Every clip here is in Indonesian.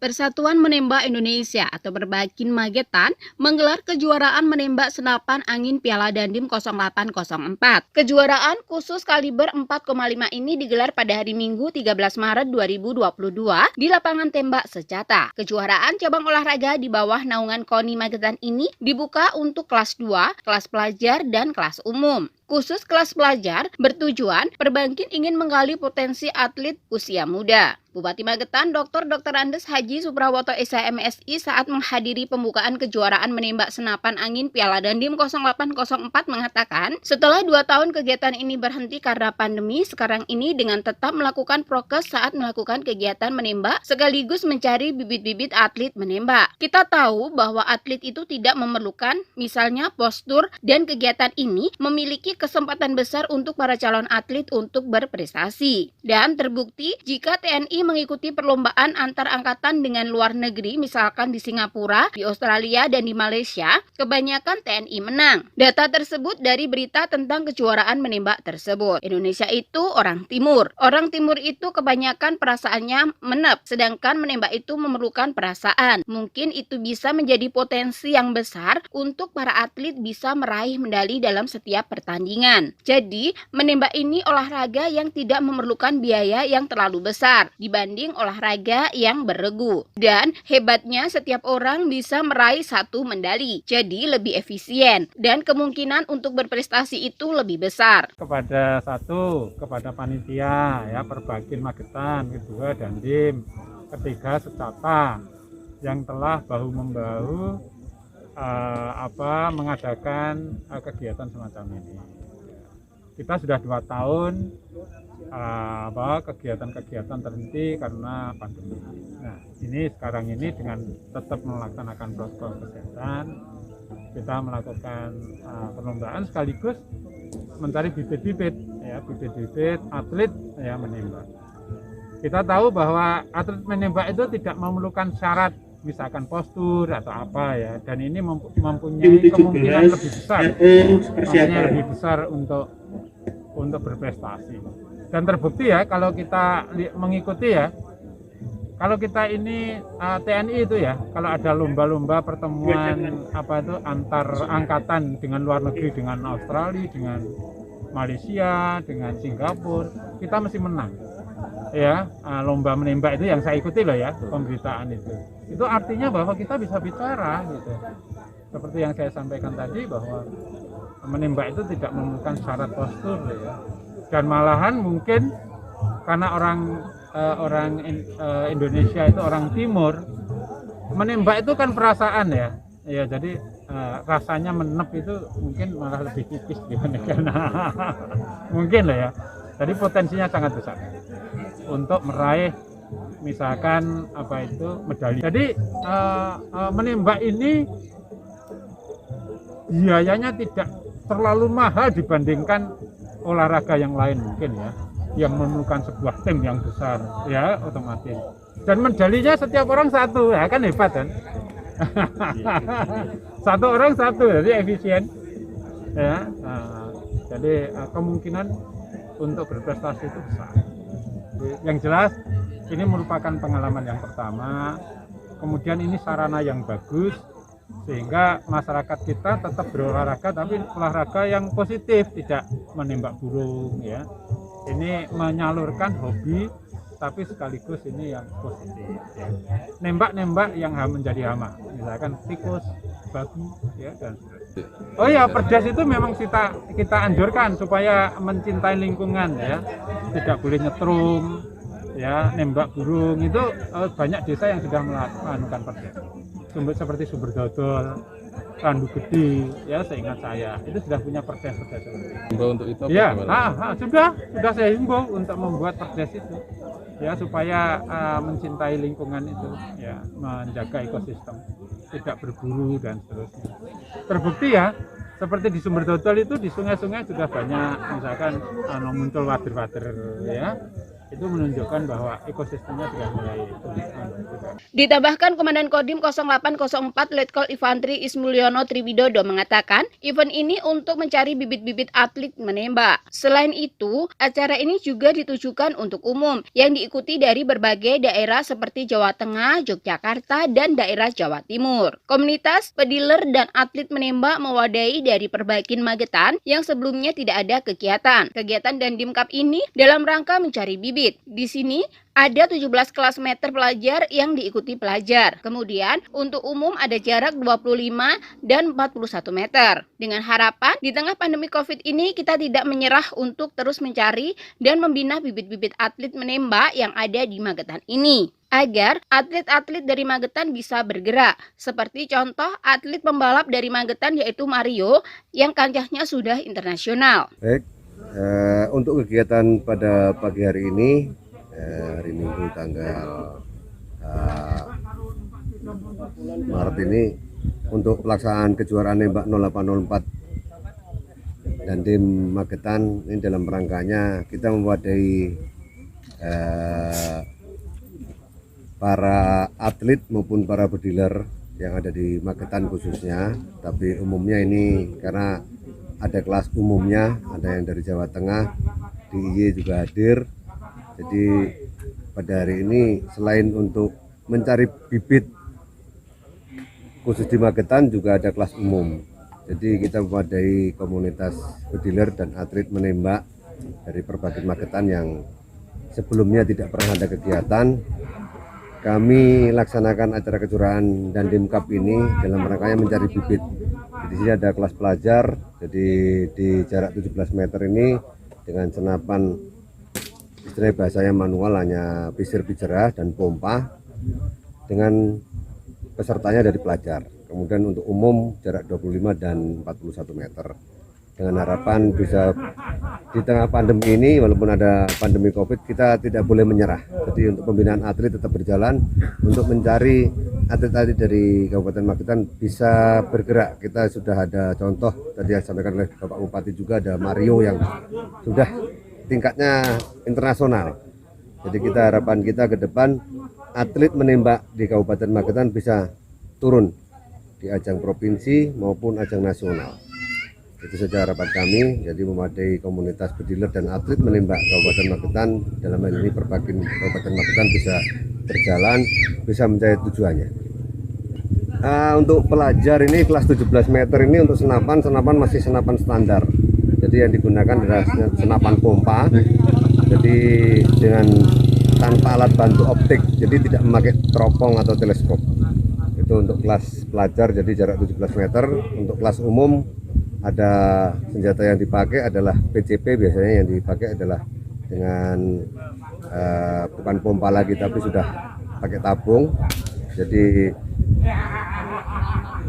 Persatuan Menembak Indonesia atau Perbakin Magetan menggelar kejuaraan menembak senapan angin Piala Dandim 0804. Kejuaraan khusus kaliber 4,5 ini digelar pada hari Minggu 13 Maret 2022 di lapangan tembak Secata. Kejuaraan cabang olahraga di bawah naungan KONI Magetan ini dibuka untuk kelas 2, kelas pelajar, dan kelas umum. Khusus kelas pelajar bertujuan Perbakin ingin menggali potensi atlet usia muda. Bupati Magetan Dr. Andes Haji Suprawoto SHMSI saat menghadiri pembukaan kejuaraan menembak senapan angin Piala Dandim 0804 mengatakan, setelah 2 tahun kegiatan ini berhenti karena pandemi, sekarang ini dengan tetap melakukan prokes saat melakukan kegiatan menembak sekaligus mencari bibit-bibit atlet menembak. Kita tahu bahwa atlet itu tidak memerlukan misalnya postur, dan kegiatan ini memiliki kesempatan besar untuk para calon atlet untuk berprestasi. Dan terbukti jika TNI mengikuti perlombaan antar angkatan dengan luar negeri, misalkan di Singapura, di Australia, dan di Malaysia, kebanyakan TNI menang. Data tersebut dari berita tentang kejuaraan menembak tersebut. Indonesia itu orang timur. Orang timur itu kebanyakan perasaannya menep, sedangkan menembak itu memerlukan perasaan. Mungkin itu bisa menjadi potensi yang besar untuk para atlet bisa meraih medali dalam setiap pertandingan. Jadi, menembak ini olahraga yang tidak memerlukan biaya yang terlalu besar dibanding olahraga yang beregu. Dan hebatnya setiap orang bisa meraih 1 medali. Jadi lebih efisien dan kemungkinan untuk berprestasi itu lebih besar. Kepada panitia ya Perbakin Magetan, kedua Dandim, ketiga Secata yang telah bahu membahu mengadakan kegiatan semacam ini. Kita sudah 2 tahun kegiatan terhenti karena pandemi. Nah, ini sekarang ini dengan tetap melaksanakan protokol kesehatan, kita melakukan perlombaan sekaligus mencari bibit-bibit atlet yang menembak. Kita tahu bahwa atlet menembak itu tidak memerlukan syarat misalkan postur atau apa ya, dan ini mempunyai kemungkinan lebih besar untuk berprestasi. Dan terbukti ya kalau kita mengikuti ya, kalau kita ini TNI itu ya, kalau ada lomba-lomba pertemuan antar angkatan dengan luar negeri, dengan Australia, dengan Malaysia, dengan Singapura, kita mesti menang. Ya, lomba menembak itu yang saya ikuti loh ya, pemberitaan itu. Itu artinya bahwa kita bisa bicara gitu. Seperti yang saya sampaikan tadi bahwa menembak itu tidak memerlukan syarat postur ya. Dan malahan mungkin karena orang Indonesia itu orang timur, menembak itu kan perasaan ya. Ya, jadi rasanya menep itu mungkin malah lebih tipis dibandingkan mungkin lah ya. Jadi potensinya sangat besar untuk meraih misalkan medali. Jadi menembak ini biayanya tidak terlalu mahal dibandingkan olahraga yang lain mungkin ya, yang memerlukan sebuah tim yang besar ya, otomatis. Dan medalinya setiap orang 1 ya, kan hebat kan. 1 orang 1, jadi efisien ya. Jadi kemungkinan untuk berprestasi itu besar. Yang jelas ini merupakan pengalaman yang pertama, kemudian ini sarana yang bagus sehingga masyarakat kita tetap berolahraga, tapi olahraga yang positif, tidak menembak burung ya. Ini menyalurkan hobi tapi sekaligus ini yang positif ya. Nembak yang menjadi hama, misalkan tikus, babi ya, dan seterusnya. Oh ya, perdes itu memang kita anjurkan supaya mencintai lingkungan ya, tidak boleh nyetrum ya, nembak burung itu. Banyak desa yang sudah melakukan perdes, seperti Sumber Dodol, Randu Gede ya, seingat saya itu sudah punya perdes seperti itu. Himbau untuk itu ya, sudah saya himbau untuk membuat perdes itu ya, supaya mencintai lingkungan itu ya, menjaga ekosistem, tidak berburu dan seterusnya. Terbukti ya, seperti di Sumber Dodol itu, di sungai-sungai sudah banyak misalkan muncul wader-wader ya, itu menunjukkan bahwa ekosistemnya sudah mulai Ditambahkan Komandan Kodim 0804 Letkol Infantri Ismulyono Triwidodo mengatakan, event ini untuk mencari bibit-bibit atlet menembak. Selain itu, acara ini juga ditujukan untuk umum yang diikuti dari berbagai daerah seperti Jawa Tengah, Yogyakarta, dan daerah Jawa Timur. Komunitas pediler dan atlet menembak mewadahi dari Perbakin Magetan yang sebelumnya tidak ada kegiatan. Kegiatan Dandim Cup ini dalam rangka mencari bibit. Di sini ada 17 kelas meter pelajar yang diikuti pelajar. Kemudian untuk umum ada jarak 25 dan 41 meter. Dengan harapan di tengah pandemi COVID ini kita tidak menyerah untuk terus mencari dan membina bibit-bibit atlet menembak yang ada di Magetan ini, agar atlet-atlet dari Magetan bisa bergerak. Seperti contoh atlet pembalap dari Magetan yaitu Mario yang kancahnya sudah internasional. Baik, untuk kegiatan pada pagi hari ini, hari Minggu tanggal Maret ini, untuk pelaksanaan kejuaraan nembak 0804 Dandim Magetan, ini dalam rangkanya kita mewadahi para atlet maupun para pediler yang ada di Magetan khususnya, tapi umumnya ini karena ada kelas umumnya, ada yang dari Jawa Tengah, DIY juga hadir. Jadi pada hari ini selain untuk mencari bibit khusus di Magetan, juga ada kelas umum. Jadi kita mewadahi komunitas pediler dan atlet menembak dari Perbakin Magetan yang sebelumnya tidak pernah ada kegiatan. Kami laksanakan acara kejuaraan Dandim Cup ini dalam rangkanya mencari bibit. Di sini ada kelas pelajar, jadi di jarak 17 meter ini dengan senapan, istilahnya bahasanya manual, hanya pisir bicerah dan pompa, dengan pesertanya dari pelajar. Kemudian untuk umum jarak 25 dan 41 meter. Dengan harapan bisa di tengah pandemi ini, walaupun ada pandemi COVID, kita tidak boleh menyerah. Jadi untuk pembinaan atlet tetap berjalan, untuk mencari atlet-atlet dari Kabupaten Magetan bisa bergerak. Kita sudah ada contoh tadi yang disampaikan oleh Bapak Bupati, juga ada Mario yang sudah tingkatnya internasional. Jadi harapan kita ke depan, atlet menembak di Kabupaten Magetan bisa turun di ajang provinsi maupun ajang nasional. Itu saja harapan kami. Jadi memadai komunitas pediler dan atlet menembak Kabupaten Magetan, dalam hal ini Perbakin Kabupaten Magetan, bisa berjalan, bisa mencapai tujuannya. Untuk pelajar ini kelas 17 meter ini untuk senapan masih senapan standar. Jadi yang digunakan adalah senapan pompa. Jadi dengan tanpa alat bantu optik, jadi tidak memakai teropong atau teleskop. Itu untuk kelas pelajar, jadi jarak 17 meter. Untuk kelas umum ada senjata yang dipakai adalah PCP, biasanya yang dipakai adalah dengan bukan pompa lagi tapi sudah pakai tabung. Jadi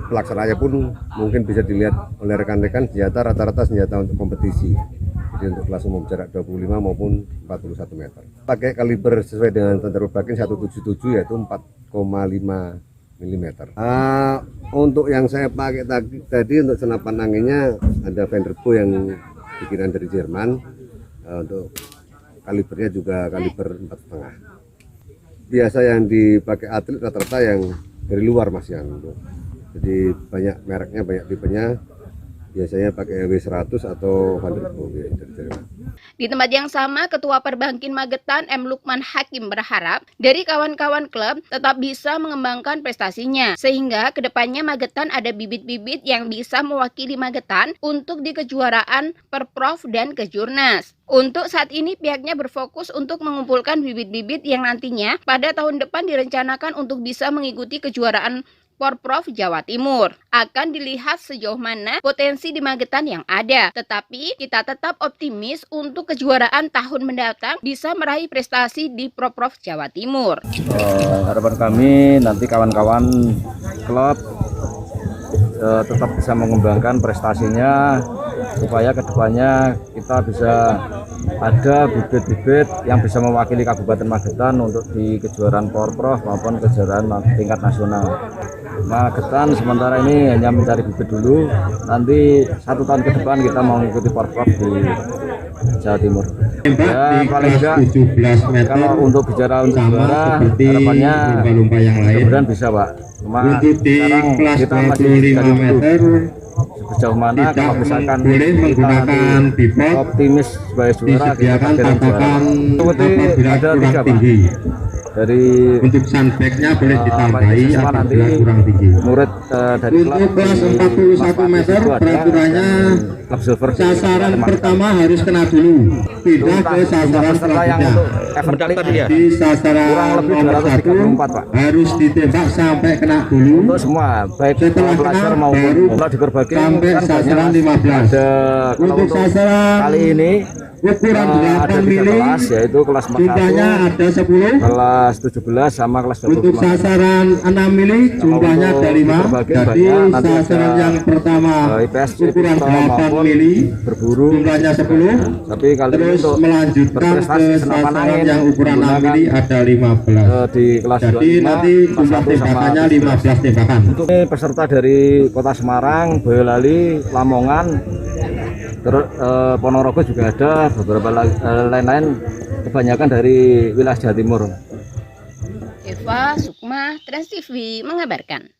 pelaksanaannya pun mungkin bisa dilihat oleh rekan-rekan, senjata rata-rata senjata untuk kompetisi. Jadi untuk kelas umum jarak 25 maupun 41 meter. Pakai kaliber sesuai dengan standar Perbakin 177, yaitu 4,5 mm. Untuk yang saya pakai tadi untuk senapan anginnya ada Vanderbo yang bikinan dari Jerman. Untuk kalibernya juga kaliber 4,5. Biasa yang dipakai atlet rata-rata yang dari luar, Mas, yang jadi banyak mereknya, banyak tipenya. Biasanya pakai W100 atau Vanderbo dari Jerman. Di tempat yang sama, Ketua Perbakin Magetan M. Lukman Hakim berharap dari kawan-kawan klub tetap bisa mengembangkan prestasinya, sehingga kedepannya Magetan ada bibit-bibit yang bisa mewakili Magetan untuk di kejuaraan Perprov dan Kejurnas. Untuk saat ini pihaknya berfokus untuk mengumpulkan bibit-bibit yang nantinya pada tahun depan direncanakan untuk bisa mengikuti kejuaraan Porprov Jawa Timur. Akan dilihat sejauh mana potensi di Magetan yang ada. Tetapi kita tetap optimis untuk kejuaraan tahun mendatang bisa meraih prestasi di Porprov Jawa Timur. Harapan kami nanti kawan-kawan klub tetap bisa mengembangkan prestasinya, supaya kedepannya kita bisa ada bibit-bibit yang bisa mewakili Kabupaten Magetan untuk di kejuaraan Porprov maupun kejuaraan tingkat nasional. Magetan sementara ini hanya mencari bibit dulu, nanti 1 tahun ke depan kita mau mengikuti Porprov di Jawa Timur. Tembak Ya di paling kelas enggak 17 meter kalau untuk bicara untuk sama juara seperti harapannya lomba-lomba yang lain. mudah-mudahan bisa Pak. Cuma Untuk di sekarang kelas kita masih 25 dari dulu meter sejauh mana tidak kalau misalkan boleh kita menggunakan nanti pivot, optimis sebagai juara kita disediakan targetin juara. tatakan Seperti apabila ada kurang 3 Pak. tinggi. Dari Untuk sandbagnya boleh ditambahi siswa nanti apabila kurang tinggi. murid dari Untuk kelas 41 meter peraturannya sasaran pertama harus kena dulu, pindah ke sasaran selanjutnya. event kali tadi ya Di sasaran kurang lebih nomor 1 234 Pak. harus ditembak sampai kena dulu. Untuk semua baik Setelah pelajar kena, maupun baru kalau di Berbagi sampai kan sasaran banyak, 15. ada kalau Untuk untuk sasaran kali ini ukuran ada 8 3 mili, kelas yaitu kelas 41, jumlahnya ada 10. kelas 17 sama kelas 25. Untuk sasaran 6 mili jumlahnya untuk ada 5. berbagi Jadi banyak, nanti sasaran ada, yang pertama IPS ukuran Cipto 8 maupun mili berburu jumlahnya 10. tapi kali ini Terus untuk melanjutkan berprestasi ke senapan sasaran angin yang ukuran 6 menggunakan, mili ada 15. di kelas Jadi 25 nanti kelas jumlah 1 sama tembakannya 17. 15 tembakan. Untuk ini peserta dari Kota Semarang, Boyolali, Lamongan, terus Ponorogo juga ada, beberapa lain-lain, kebanyakan dari wilayah Jawa Timur. Eva Sukma, Trans TV mengabarkan.